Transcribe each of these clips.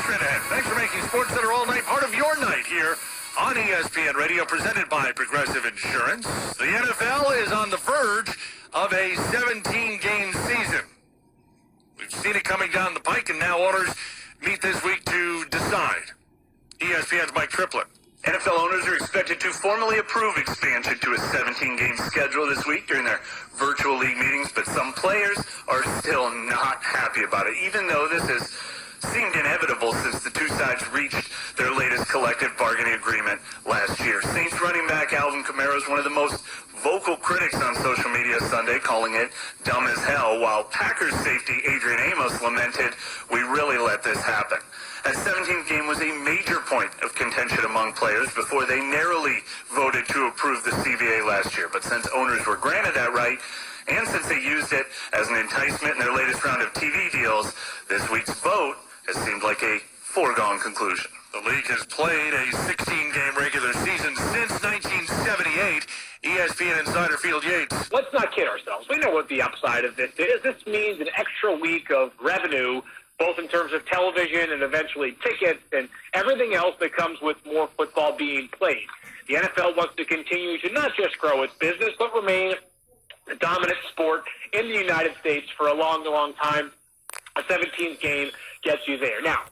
Internet. Thanks for making Sports Center All Night part of your night here on ESPN Radio, presented by Progressive Insurance. The NFL is on the verge of a 17-game season. We've seen it coming down the pike, and now owners meet this week to decide. ESPN's Mike Triplett. NFL owners are expected to formally approve expansion to a 17-game schedule this week during their virtual league meetings, but some players are still not happy about it, even though this has seemed inevitable since the two sides reached their latest collective bargaining agreement last year. Saints running back Alvin Kamara is one of the most vocal critics on social media Sunday, calling it dumb as hell, while Packers safety Adrian Amos lamented, "We really let this happen." A 17th game was a major point of contention among players before they narrowly voted to approve the CBA last year. But since owners were granted that right, and since they used it as an enticement in their latest round of TV deals, this week's vote has seemed like a foregone conclusion. The league has played a 16-game regular season since 1978. ESPN insider Field Yates. Let's not kid ourselves. We know what the upside of this is. This means an extra week of revenue, both in terms of television and eventually tickets and everything else that comes with more football being played. The NFL wants to continue to not just grow its business, but remain the dominant sport in the United States for a long, long time. A 17th game gets you there. Now,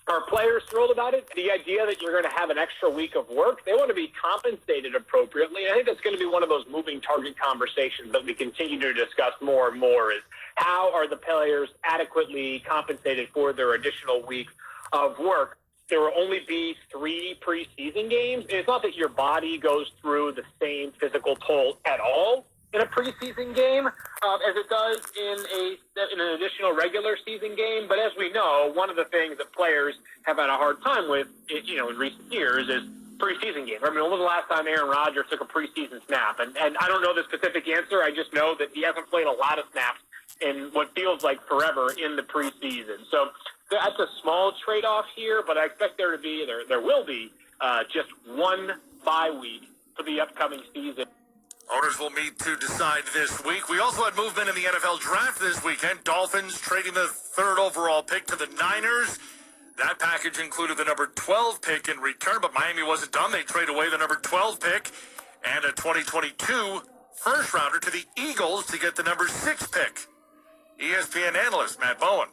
are players thrilled about it? The idea that you're going to have an extra week of work, they want to be compensated appropriately. I think that's going to be one of those moving target conversations that we continue to discuss more and more, is how are the players adequately compensated for their additional week of work? There will only be 3 preseason games. And it's not that your body goes through the same physical toll at all in a preseason game as it does in an additional regular season game. But as we know, one of the things that players have had a hard time with, in recent years is preseason games. I mean, when was the last time Aaron Rodgers took a preseason snap? And I don't know the specific answer. I just know that he hasn't played a lot of snaps in what feels like forever in the preseason. So that's a small trade-off here, but I expect there will be just one bye week for the upcoming season. Owners will meet to decide this week. We also had movement in the NFL draft this weekend. Dolphins trading the 3rd overall pick to the Niners. That package included the number 12 pick in return, but Miami wasn't done. They trade away the number 12 pick and a 2022 first-rounder to the Eagles to get the number 6 pick. ESPN analyst Matt Bowen.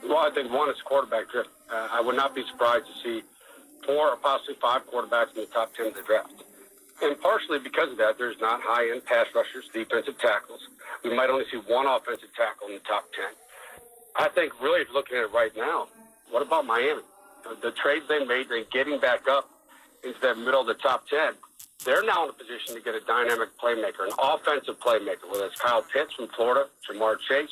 Well, I think one is quarterback drift. I would not be surprised to see 4 or possibly 5 quarterbacks in the top 10 of the draft. And partially because of that, there's not high-end pass rushers, defensive tackles. We might only see one offensive tackle in the top 10. I think really looking at it right now, what about Miami? The trades they made, they're getting back up into that middle of the top 10. They're now in a position to get a dynamic playmaker, an offensive playmaker, whether it's Kyle Pitts from Florida, Jamar Chase,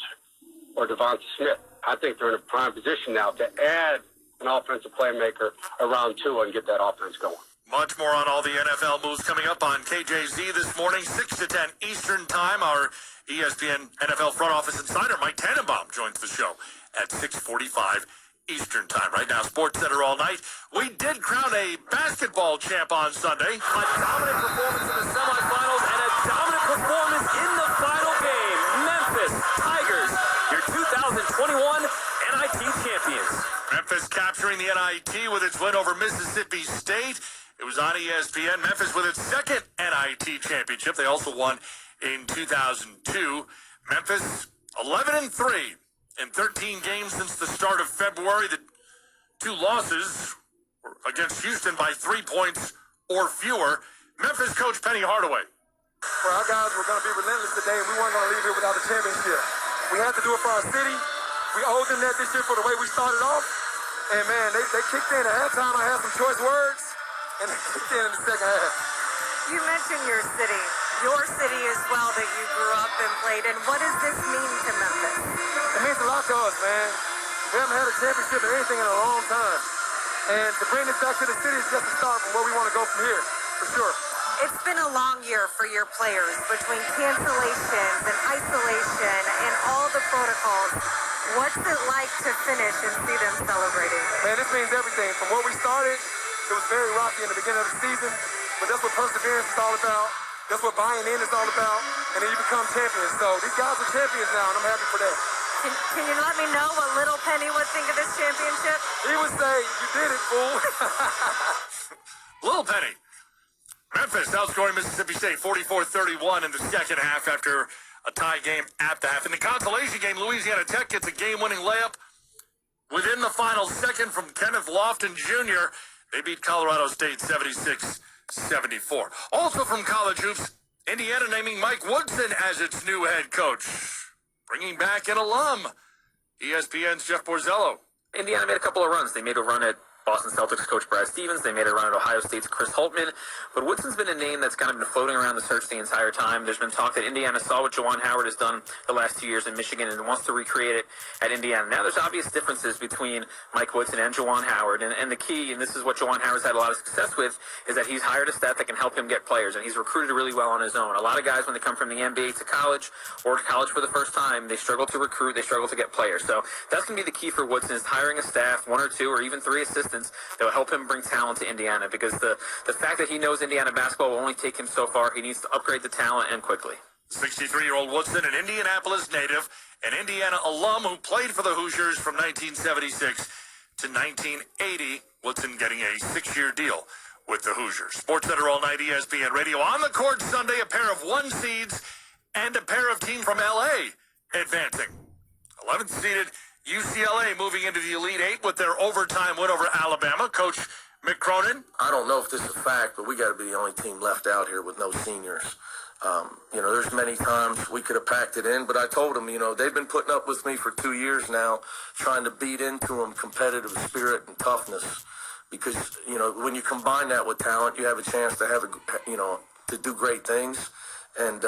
or Devonta Smith. I think they're in a prime position now to add an offensive playmaker around Tua and get that offense going. Much more on all the NFL moves coming up on KJZ this morning, 6 to 10 Eastern Time. Our ESPN NFL front office insider, Mike Tannenbaum, joins the show at 6:45 Eastern Time. Right now, Sports Center All Night. We did crown a basketball champ on Sunday. A dominant performance in the semifinals and a dominant performance in the final game. Memphis Tigers, your 2021 NIT champions. Memphis capturing the NIT with its win over Mississippi State. It was on ESPN. Memphis with its 2nd NIT championship. They also won in 2002. Memphis 11-3 in 13 games since the start of February. The 2 losses were against Houston by 3 points or fewer. Memphis coach Penny Hardaway. For our guys, we're going to be relentless today, and we weren't going to leave here without a championship. We had to do it for our city. We owed them that this year for the way we started off. And, man, they kicked in at halftime. I had some choice words. And they kicked in the second half. You mentioned your city as well that you grew up and played in. What does this mean to Memphis? It means a lot to us, man. We haven't had a championship in anything in a long time. And to bring this back to the city is just a start from where we want to go from here, for sure. It's been a long year for your players between cancellations and isolation and all the protocols. What's it like to finish and see them celebrating? Man, this means everything. From where we started, it was very rocky in the beginning of the season, but that's what perseverance is all about. That's what buying in is all about. And then you become champions. So these guys are champions now, and I'm happy for that. Can you let me know what Little Penny would think of this championship? He would say, "You did it, fool." Little Penny. Memphis outscoring Mississippi State 44-31 in the second half after a tie game at the half. In the consolation game, Louisiana Tech gets a game-winning layup within the final second from Kenneth Lofton Jr. They beat Colorado State 76-74. Also from college hoops, Indiana naming Mike Woodson as its new head coach, bringing back an alum, ESPN's Jeff Borzello. Indiana made a couple of runs. They made a run at Boston Celtics coach Brad Stevens. They made a run at Ohio State's Chris Holtmann. But Woodson's been a name that's kind of been floating around the search the entire time. There's been talk that Indiana saw what Juwan Howard has done the last 2 years in Michigan and wants to recreate it at Indiana. Now there's obvious differences between Mike Woodson and Juwan Howard. And the key, and this is what Juwan Howard's had a lot of success with, is that he's hired a staff that can help him get players. And he's recruited really well on his own. A lot of guys, when they come from the NBA to college or to college for the first time, they struggle to recruit, they struggle to get players. So that's going to be the key for Woodson, is hiring a staff, 1 or 2 or even 3 assistants that will help him bring talent to Indiana, because the fact that he knows Indiana basketball will only take him so far. He needs to upgrade the talent, and quickly. 63-year-old Woodson, an Indianapolis native, an Indiana alum who played for the Hoosiers from 1976 to 1980. Woodson getting a 6-year deal with the Hoosiers. SportsCenter All Night, ESPN Radio. On the court Sunday, a pair of 1 seeds and a pair of teams from L.A. advancing. 11th seeded UCLA moving into the Elite Eight with their overtime win over Alabama. Coach Mick Cronin. I don't know if this is a fact, but we got to be the only team left out here with no seniors. There's many times we could have packed it in, but I told them, they've been putting up with me for 2 years now, trying to beat into them competitive spirit and toughness. Because, when you combine that with talent, you have a chance to have, to do great things. And,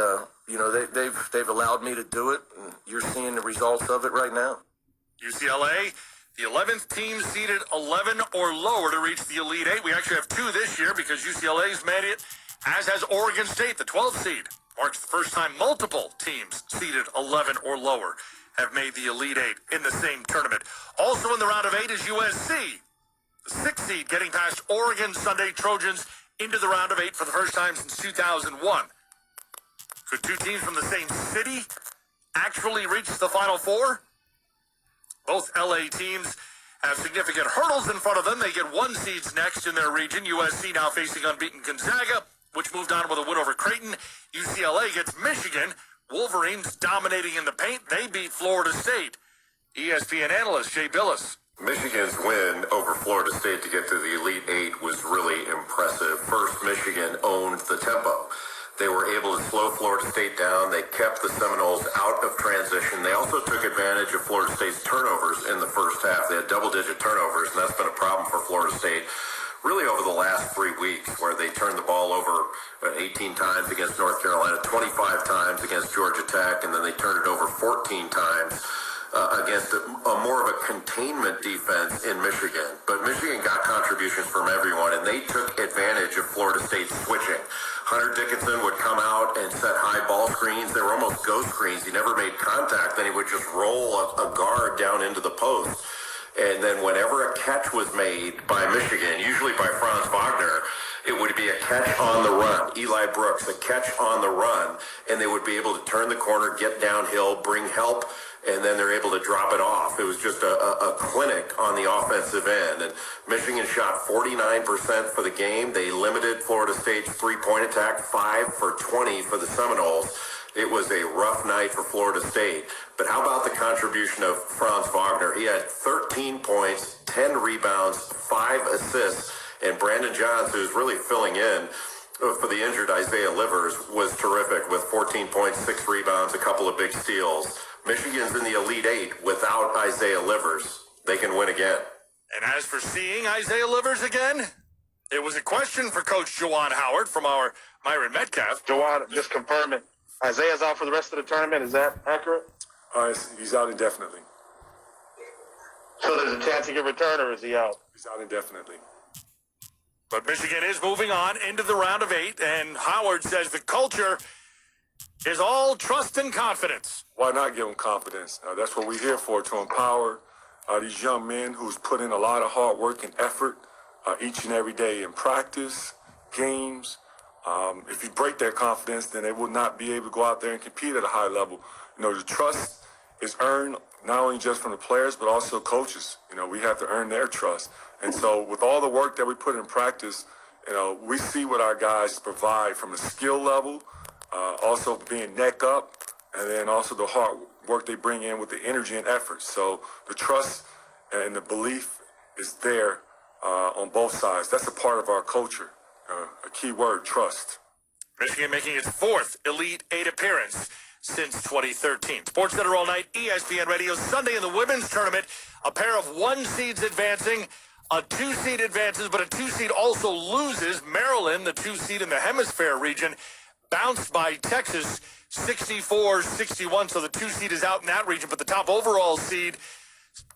they've allowed me to do it, and you're seeing the results of it right now. UCLA, the 11th team seeded 11 or lower to reach the Elite Eight. We actually have 2 this year because UCLA's made it, as has Oregon State, the 12th seed. Marks the first time multiple teams seeded 11 or lower have made the Elite Eight in the same tournament. Also in the round of 8 is USC, the 6th seed, getting past Oregon Sunday Trojans into the round of 8 for the first time since 2001. Could 2 teams from the same city actually reach the Final Four? Both LA teams have significant hurdles in front of them. They get 1 seeds next in their region. USC now facing unbeaten Gonzaga, which moved on with a win over Creighton. UCLA gets Michigan. Wolverines dominating in the paint. They beat Florida State. ESPN analyst Jay Billis. Michigan's win over Florida State to get to the Elite Eight was really impressive. First, Michigan owned the tempo. They were able to slow Florida State down. They kept the Seminoles out of transition. They also took advantage of Florida State's turnovers in the first half. They had double-digit turnovers, and that's been a problem for Florida State really over the last 3 weeks, where they turned the ball over 18 times against North Carolina, 25 times against Georgia Tech, and then they turned it over 14 times against a more of a containment defense in Michigan. But Michigan got contributions from everyone, and they took advantage of Florida State's switching. Hunter Dickinson would come out and set high ball screens. They were almost ghost screens. He never made contact. Then he would just roll a guard down into the post. And then whenever a catch was made by Michigan, usually by Franz Wagner, it would be a catch on the run. Eli Brooks, a catch on the run. And they would be able to turn the corner, get downhill, bring help, and then they're able to drop it off. It was just a clinic on the offensive end. And Michigan shot 49% for the game. They limited Florida State's three-point attack, 5 for 20 for the Seminoles. It was a rough night for Florida State. But how about the contribution of Franz Wagner? He had 13 points, 10 rebounds, 5 assists. And Brandon Johns, who's really filling in for the injured Isaiah Livers, was terrific with 14 points, 6 rebounds, a couple of big steals. Michigan's in the Elite Eight without Isaiah Livers. They can win again. And as for seeing Isaiah Livers again, it was a question for Coach Juwan Howard from our Myron Metcalf. Juwan, just confirming, Isaiah's out for the rest of the tournament. Is that accurate? He's out indefinitely. So there's a chance he can return, or is he out? He's out indefinitely. But Michigan is moving on into the round of 8, and Howard says the culture is all trust and confidence. Why not give them confidence? That's what we're here for, to empower these young men who's put in a lot of hard work and effort each and every day in practice, games. If you break their confidence, then they will not be able to go out there and compete at a high level. The trust is earned not only just from the players, but also coaches. You know, we have to earn their trust. And so with all the work that we put in practice, you know, we see what our guys provide from a skill level, also being neck up, and then also the hard work they bring in with the energy and effort. So the trust and the belief is there on both sides. That's a part of our culture. A key word, trust. Michigan making its fourth Elite Eight appearance since 2013. Sports Center all night, ESPN Radio. Sunday in the women's tournament, a pair of 1 seeds advancing. A 2-seed advances, but a 2-seed also loses. Maryland, the 2-seed in the Hemisphere region, bounced by Texas 64-61. So the 2-seed is out in that region, but the top overall seed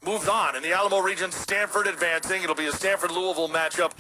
moves on. In the Alamo region, Stanford advancing. It'll be a Stanford-Louisville matchup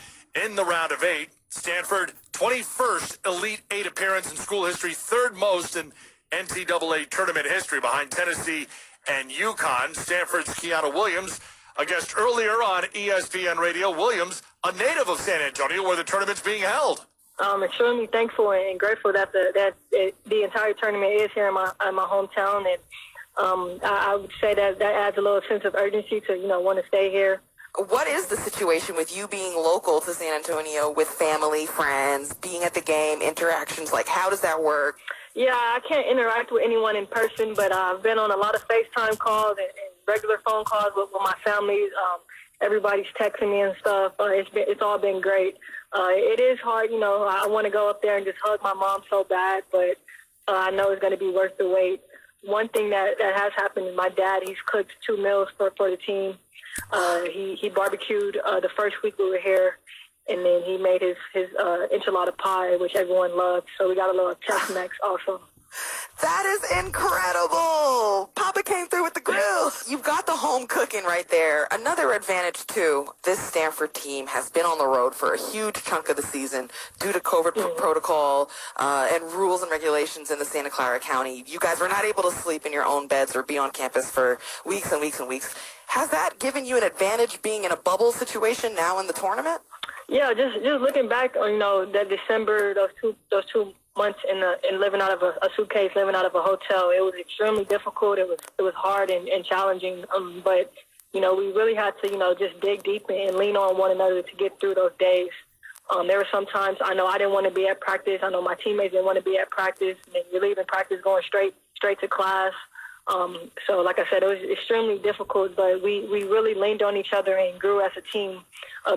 in the round of 8. Stanford, 21st Elite Eight appearance in school history, third most in NCAA tournament history behind Tennessee and UConn. Stanford's Kiana Williams, a guest earlier on ESPN Radio. Williams, a native of San Antonio, where the tournament's being held. I'm extremely thankful and grateful that the entire tournament is here in my hometown, and I would say that adds a little sense of urgency to want to stay here. What is the situation with you being local to San Antonio with family, friends, being at the game, interactions? Like, how does that work? Yeah, I can't interact with anyone in person, but I've been on a lot of FaceTime calls and regular phone calls with my family. Everybody's texting me and stuff. It's all been great. It is hard, I want to go up there and just hug my mom so bad, but I know it's going to be worth the wait. One thing that has happened is my dad, he's cooked 2 meals for the team. He barbecued the first week we were here, and then he made his enchilada pie, which everyone loved. So we got a little Tex-Mex also. That is incredible. Papa came through with the grill. You've got the home cooking right there. Another advantage, too, this Stanford team has been on the road for a huge chunk of the season due to COVID protocol and rules and regulations in the Santa Clara County. You guys were not able to sleep in your own beds or be on campus for weeks and weeks and weeks. Has that given you an advantage being in a bubble situation now in the tournament? Yeah, just looking back on that December, those two months in living out of a suitcase, living out of a hotel, it was extremely difficult. It was hard and challenging. But we really had to just dig deep and lean on one another to get through those days. There were some times I know I didn't want to be at practice. I know my teammates didn't want to be at practice. And you're leaving practice going straight to class. So like I said, it was extremely difficult, but we really leaned on each other and grew as a team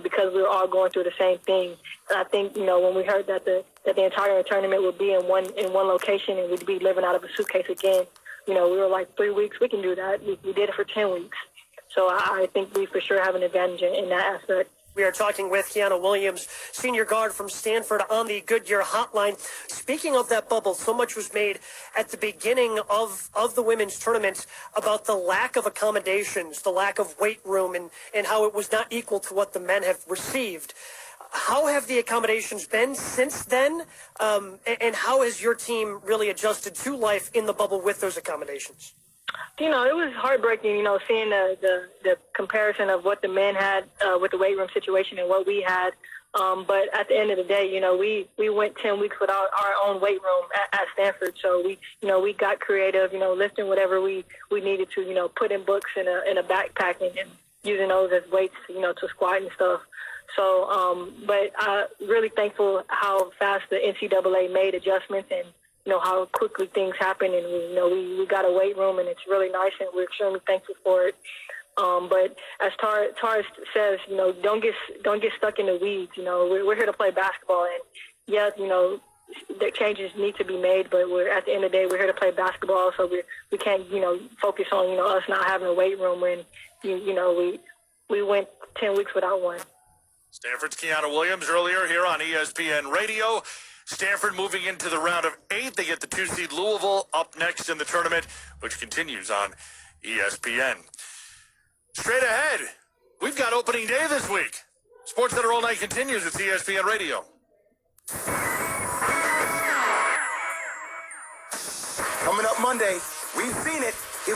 because we were all going through the same thing. And I think, when we heard that the entire tournament would be in one location and we'd be living out of a suitcase again, we were like 3 weeks, we can do that. We did it for 10 weeks. So I think we for sure have an advantage in that aspect. We are talking with Kiana Williams, senior guard from Stanford, on the Goodyear Hotline. Speaking of that bubble, so much was made at the beginning of the women's tournament about the lack of accommodations, the lack of weight room, and how it was not equal to what the men have received. How have the accommodations been since then, and how has your team really adjusted to life in the bubble with those accommodations? It was heartbreaking, seeing the comparison of what the men had with the weight room situation and what we had. But at the end of the day, we went 10 weeks without our own weight room at Stanford. So we got creative, lifting whatever we needed to, put in books in a backpack and using those as weights, to squat and stuff. So, but I'm really thankful how fast the NCAA made adjustments and how quickly things happen, and we got a weight room, and it's really nice, and we're extremely thankful for it. But as Taurus says, don't get stuck in the weeds. We're here to play basketball, and yes, the changes need to be made, but we're at the end of the day, we're here to play basketball, so we can't focus on us not having a weight room when we went 10 weeks without one. Stanford's Kiana Williams earlier here on ESPN Radio. Stanford moving into the round of 8. They get the 2-seed Louisville up next in the tournament, which continues on ESPN. Straight ahead, we've got opening day this week. Sports Center All Night continues. It's ESPN Radio. Coming up Monday, we've seen it.